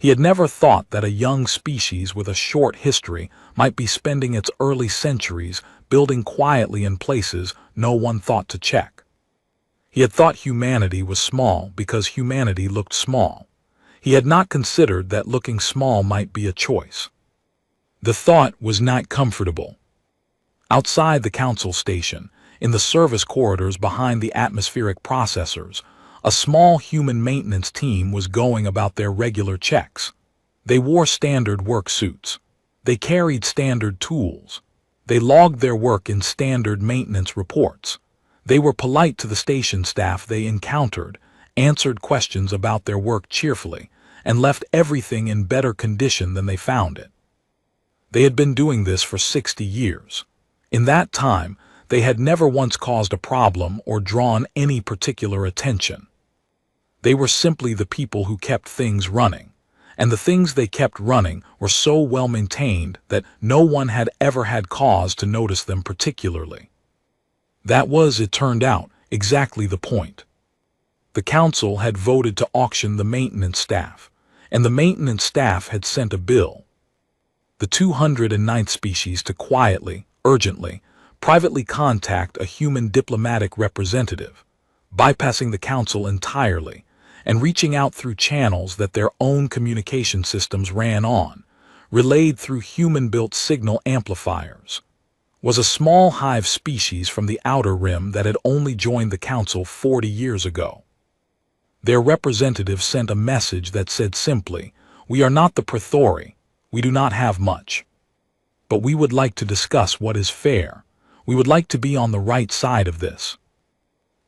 He had never thought that a young species with a short history might be spending its early centuries building quietly in places no one thought to check. He had thought humanity was small because humanity looked small. He had not considered that looking small might be a choice. The thought was not comfortable. Outside the council station, in the service corridors behind the atmospheric processors, a small human maintenance team was going about their regular checks. They wore standard work suits. They carried standard tools. They logged their work in standard maintenance reports. They were polite to the station staff they encountered, answered questions about their work cheerfully, and left everything in better condition than they found it. They had been doing this for 60 years. In that time, they had never once caused a problem or drawn any particular attention. They were simply the people who kept things running, and the things they kept running were so well maintained that no one had ever had cause to notice them particularly. That was, it turned out, exactly the point. The council had voted to auction the maintenance staff, and the maintenance staff had sent a bill. The 209th species to quietly, urgently, privately contact a human diplomatic representative, bypassing the council entirely, and reaching out through channels that their own communication systems ran on, relayed through human-built signal amplifiers, was a small hive species from the outer rim that had only joined the council 40 years ago. Their representative sent a message that said simply, "We are not the Praetori. We do not have much. But we would like to discuss what is fair. We would like to be on the right side of this."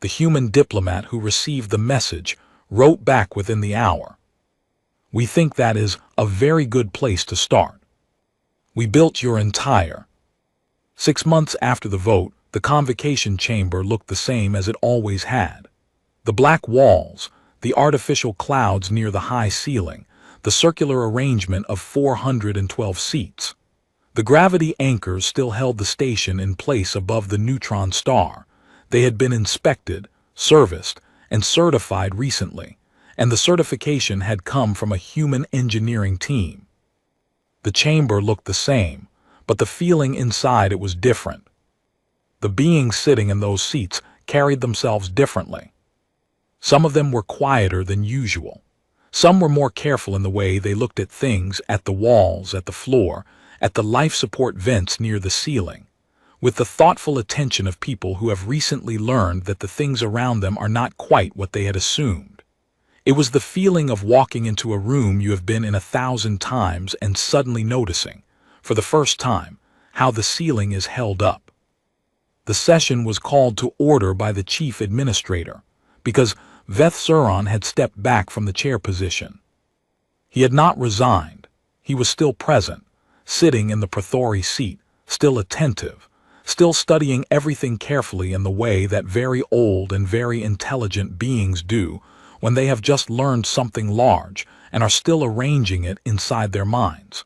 The human diplomat who received the message wrote back within the hour. "We think that is a very good place to start. We built your entire." 6 months after the vote, the convocation chamber looked the same as it always had. The black walls, the artificial clouds near the high ceiling, the circular arrangement of 412 seats. The gravity anchors still held the station in place above the neutron star. They had been inspected, serviced, and certified recently, and the certification had come from a human engineering team. The chamber looked the same, but the feeling inside it was different. The beings sitting in those seats carried themselves differently. Some of them were quieter than usual. Some were more careful in the way they looked at things, at the walls, at the floor, at the life support vents near the ceiling, with the thoughtful attention of people who have recently learned that the things around them are not quite what they had assumed. It was the feeling of walking into a room you have been in 1,000 times and suddenly noticing, for the first time, how the ceiling is held up. The session was called to order by the chief administrator, because Veth-Suron had stepped back from the chair position. He had not resigned. He was still present, sitting in the Praetori seat, still attentive, still studying everything carefully in the way that very old and very intelligent beings do when they have just learned something large and are still arranging it inside their minds.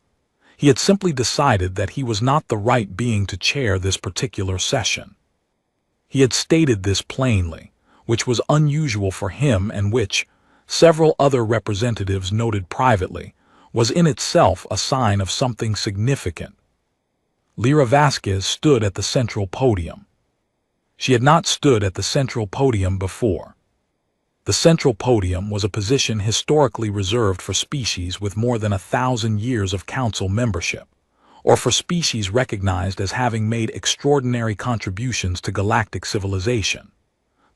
He had simply decided that he was not the right being to chair this particular session. He had stated this plainly, which was unusual for him and which, several other representatives noted privately, was in itself a sign of something significant. Lyra Vasquez stood at the central podium. She had not stood at the central podium before. The central podium was a position historically reserved for species with more than 1,000 years of council membership, or for species recognized as having made extraordinary contributions to galactic civilization.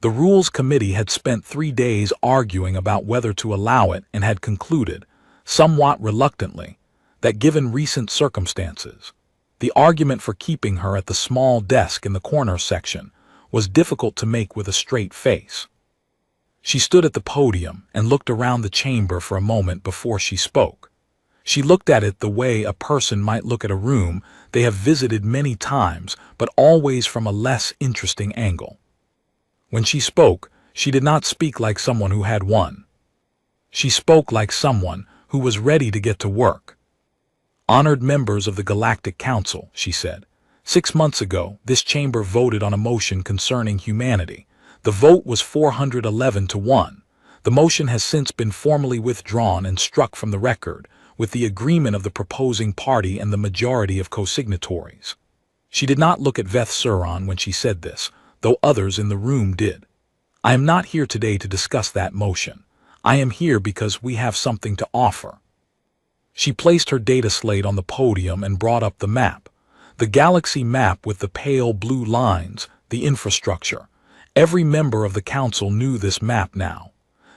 The Rules Committee had spent 3 days arguing about whether to allow it and had concluded, somewhat reluctantly, that given recent circumstances, the argument for keeping her at the small desk in the corner section was difficult to make with a straight face. She stood at the podium and looked around the chamber for a moment before she spoke. She looked at it the way a person might look at a room they have visited many times, but always from a less interesting angle. When she spoke, she did not speak like someone who had won. She spoke like someone who was ready to get to work. "Honored members of the Galactic Council," she said, 6 months ago, this chamber voted on a motion concerning humanity. The vote was 411 to 1. The motion has since been formally withdrawn and struck from the record, with the agreement of the proposing party and the majority of co-signatories. She did not look at Veth-Suron when she said this, though others in the room did. "I am not here today to discuss that motion. I am here because we have something to offer." She placed her data slate on the podium and brought up the map. The galaxy map with the pale blue lines, the infrastructure. Every member of the council knew this map now.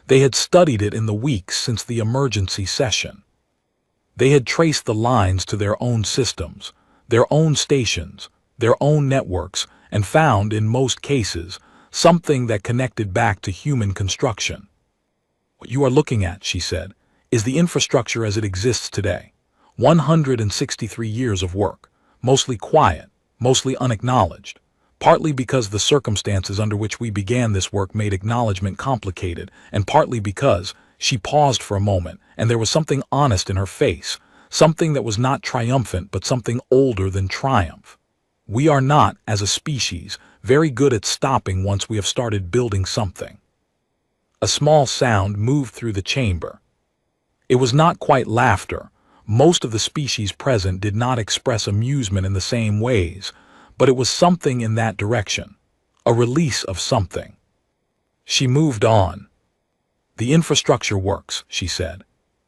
They had studied it in the weeks since the emergency session. They had traced the lines to their own systems, their own stations, their own networks, and found, in most cases, something that connected back to human construction. "What you are looking at," she said, "is the infrastructure as it exists today. 163 years of work, mostly quiet, mostly unacknowledged, partly because the circumstances under which we began this work made acknowledgement complicated, and partly because," she paused for a moment, and there was something honest in her face, something that was not triumphant but something older than triumph. "We are not, as a species, very good at stopping once we have started building something." A small sound moved through the chamber. It was not quite laughter. Most of the species present did not express amusement in the same ways, but it was something in that direction, a release of something. She moved on. "The infrastructure works," she said.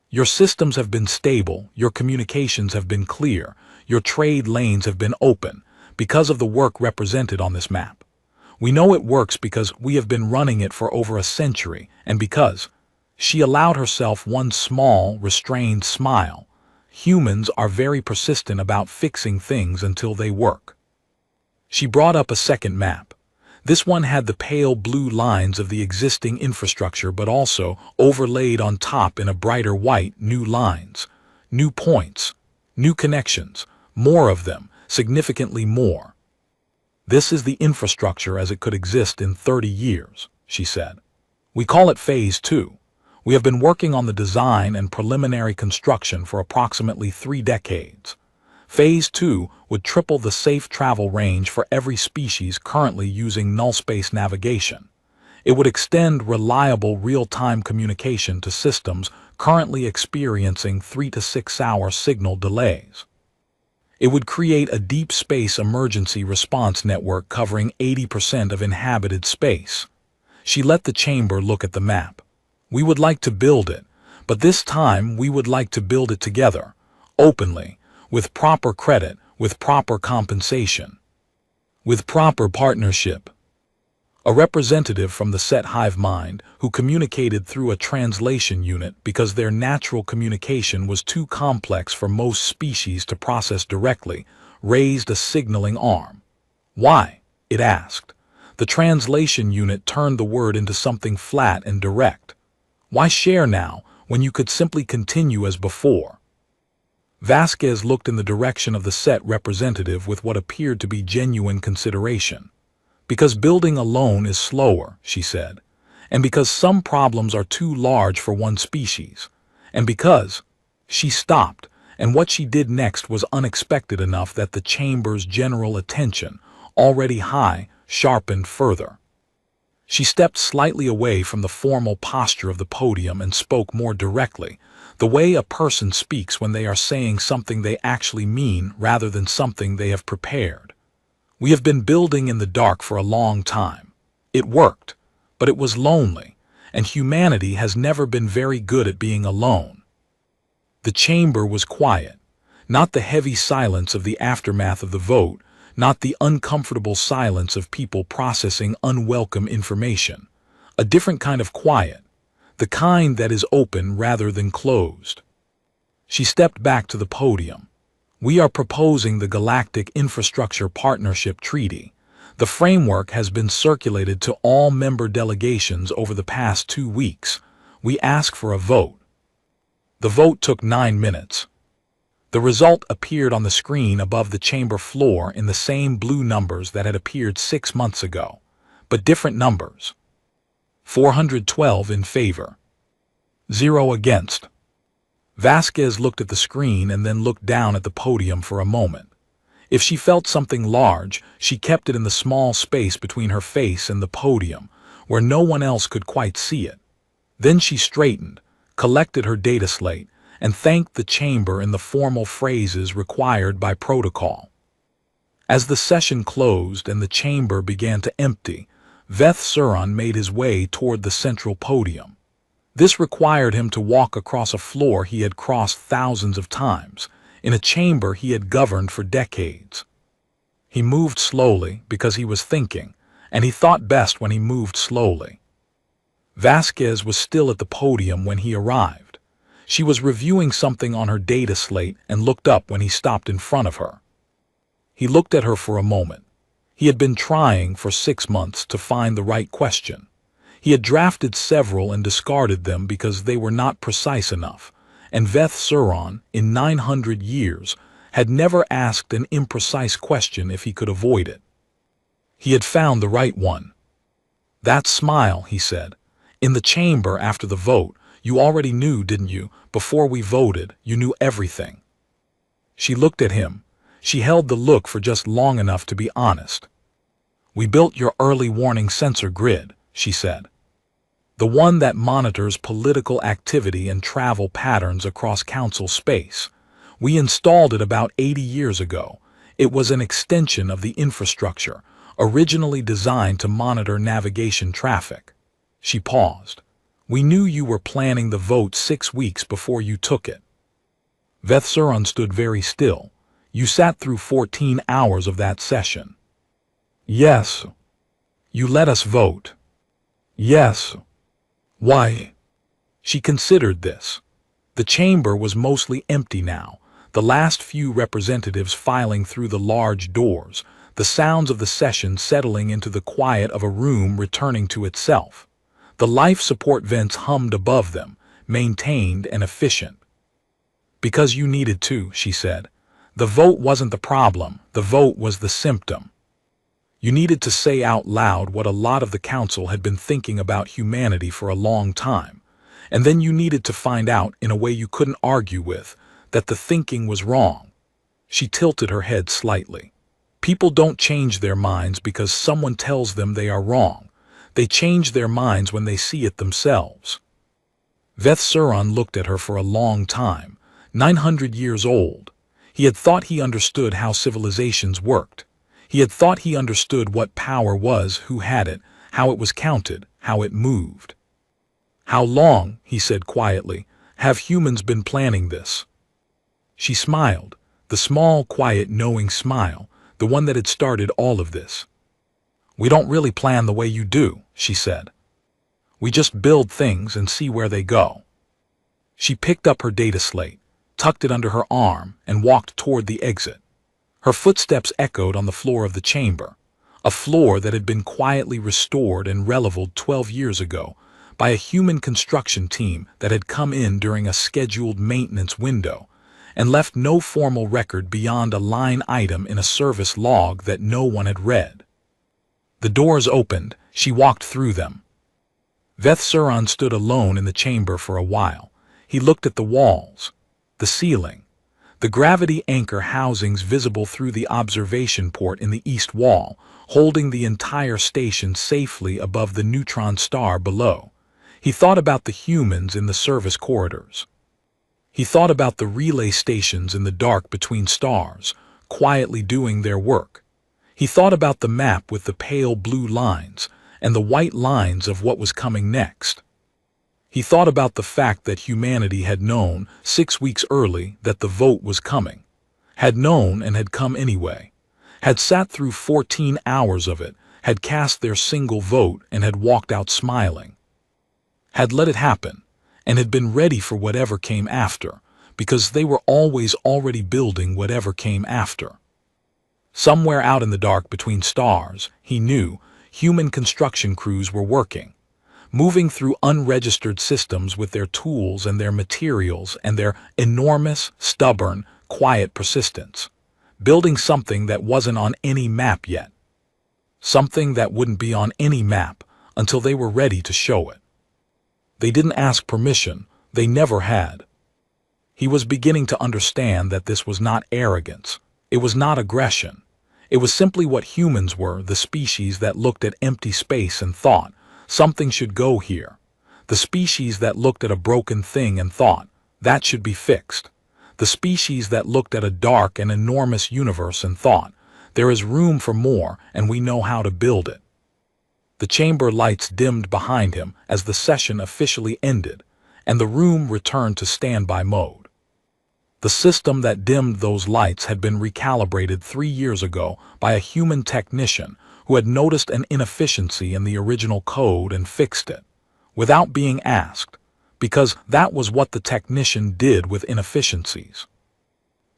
"Your systems have been stable, your communications have been clear, your trade lanes have been open, because of the work represented on this map. We know it works because we have been running it for over a century, and because..." She allowed herself one small, restrained smile. Humans are very persistent about fixing things until they work. She brought up a second map. This one had the pale blue lines of the existing infrastructure, but also overlaid on top in a brighter white new lines, new points, new connections, more of them, significantly more. This is the infrastructure as it could exist in 30 years, she said. We call it Phase 2. We have been working on the design and preliminary construction for approximately 3 decades. Phase 2 would triple the safe travel range for every species currently using null-space navigation. It would extend reliable real-time communication to systems currently experiencing 3 to 6 hour signal delays. It would create a deep space emergency response network covering 80% of inhabited space. She let the chamber look at the map. We would like to build it, but this time we would like to build it together, openly, with proper credit, with proper compensation, with proper partnership. A representative from the set hive mind, who communicated through a translation unit because their natural communication was too complex for most species to process directly, raised a signaling arm. Why? It asked. The translation unit turned the word into something flat and direct. Why share now, when you could simply continue as before? Vasquez looked in the direction of the set representative with what appeared to be genuine consideration. Because building alone is slower, she said, and because some problems are too large for one species, and because she stopped, and what she did next was unexpected enough that the chamber's general attention, already high, sharpened further. She stepped slightly away from the formal posture of the podium and spoke more directly, the way a person speaks when they are saying something they actually mean rather than something they have prepared. We have been building in the dark for a long time. It worked, but it was lonely, and humanity has never been very good at being alone. The chamber was quiet, not the heavy silence of the aftermath of the vote, not the uncomfortable silence of people processing unwelcome information. A different kind of quiet, the kind that is open rather than closed. She stepped back to the podium. We are proposing the Galactic Infrastructure Partnership Treaty. The framework has been circulated to all member delegations over the past 2 weeks. We ask for a vote. The vote took 9 minutes. The result appeared on the screen above the chamber floor in the same blue numbers that had appeared 6 months ago, but different numbers. 412 in favor. 0 against. Vasquez looked at the screen and then looked down at the podium for a moment. If she felt something large, she kept it in the small space between her face and the podium, where no one else could quite see it. Then she straightened, collected her data slate, and thanked the chamber in the formal phrases required by protocol. As the session closed and the chamber began to empty, Veth Suron made his way toward the central podium. This required him to walk across a floor he had crossed thousands of times, in a chamber he had governed for decades. He moved slowly because he was thinking, and he thought best when he moved slowly. Vasquez was still at the podium when he arrived. She was reviewing something on her data slate and looked up when he stopped in front of her. He looked at her for a moment. He had been trying for 6 months to find the right question. He had drafted several and discarded them because they were not precise enough, and Veth Suron, in 900 years, had never asked an imprecise question if he could avoid it. He had found the right one. That smile, he said. In the chamber after the vote, you already knew, didn't you? Before we voted, you knew everything. She looked at him. She held the look for just long enough to be honest. We built your early warning sensor grid, she said. The one that monitors political activity and travel patterns across council space. We installed it about 80 years ago. It was an extension of the infrastructure, originally designed to monitor navigation traffic. She paused. We knew you were planning the vote 6 weeks before you took it. Veth Suron stood very still. You sat through 14 hours of that session. Yes. You let us vote. Yes. Why? She considered this. The chamber was mostly empty now, the last few representatives filing through the large doors, the sounds of the session settling into the quiet of a room returning to itself. The life support vents hummed above them, maintained and efficient. "Because you needed to," she said. "The vote wasn't the problem, the vote was the symptom. You needed to say out loud what a lot of the council had been thinking about humanity for a long time, and then you needed to find out in a way you couldn't argue with, that the thinking was wrong." She tilted her head slightly. "People don't change their minds because someone tells them they are wrong. They change their minds when they see it themselves." Veth-Suran looked at her for a long time, 900 years old. He had thought he understood how civilizations worked. He had thought he understood what power was, who had it, how it was counted, how it moved. "How long," he said quietly, "have humans been planning this?" She smiled, the small, quiet, knowing smile, the one that had started all of this. "We don't really plan the way you do," she said. "We just build things and see where they go." She picked up her data slate, tucked it under her arm, and walked toward the exit. Her footsteps echoed on the floor of the chamber, a floor that had been quietly restored and releveled 12 years ago by a human construction team that had come in during a scheduled maintenance window and left no formal record beyond a line item in a service log that no one had read. The doors opened, she walked through them. Veth-Suran stood alone in the chamber for a while. He looked at the walls, the ceiling, the gravity anchor housings visible through the observation port in the east wall, holding the entire station safely above the neutron star below. He thought about the humans in the service corridors. He thought about the relay stations in the dark between stars, quietly doing their work. He thought about the map with the pale blue lines and the white lines of what was coming next. He thought about the fact that humanity had known 6 weeks early that the vote was coming, had known and had come anyway, had sat through 14 hours of it, had cast their single vote and had walked out smiling, had let it happen, and had been ready for whatever came after, because they were always already building whatever came after. Somewhere out in the dark between stars, he knew, human construction crews were working, moving through unregistered systems with their tools and their materials and their enormous, stubborn, quiet persistence, building something that wasn't on any map yet, something that wouldn't be on any map until they were ready to show it. They didn't ask permission, they never had. He was beginning to understand that this was not arrogance, it was not aggression. It was simply what humans were, the species that looked at empty space and thought, something should go here. The species that looked at a broken thing and thought, that should be fixed. The species that looked at a dark and enormous universe and thought, there is room for more and we know how to build it. The chamber lights dimmed behind him as the session officially ended, and the room returned to standby mode. The system that dimmed those lights had been recalibrated 3 years ago by a human technician who had noticed an inefficiency in the original code and fixed it, without being asked, because that was what the technician did with inefficiencies.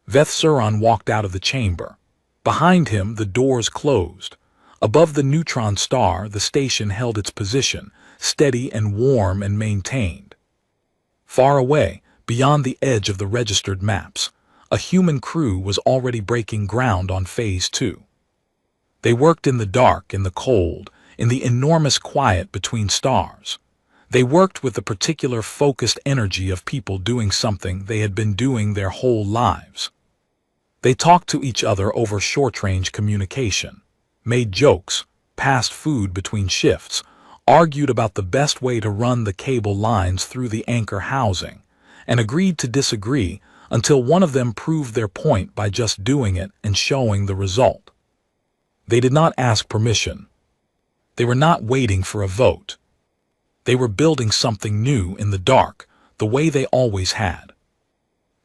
Veth-Suran walked out of the chamber. Behind him, the doors closed. Above the neutron star, the station held its position, steady and warm and maintained. Far away, beyond the edge of the registered maps, a human crew was already breaking ground on Phase 2. They worked in the dark, in the cold, in the enormous quiet between stars. They worked with the particular focused energy of people doing something they had been doing their whole lives. They talked to each other over short-range communication, made jokes, passed food between shifts, argued about the best way to run the cable lines through the anchor housing, and agreed to disagree until one of them proved their point by just doing it and showing the result. They did not ask permission. They were not waiting for a vote. They were building something new in the dark, the way they always had.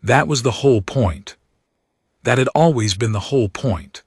That was the whole point. That had always been the whole point.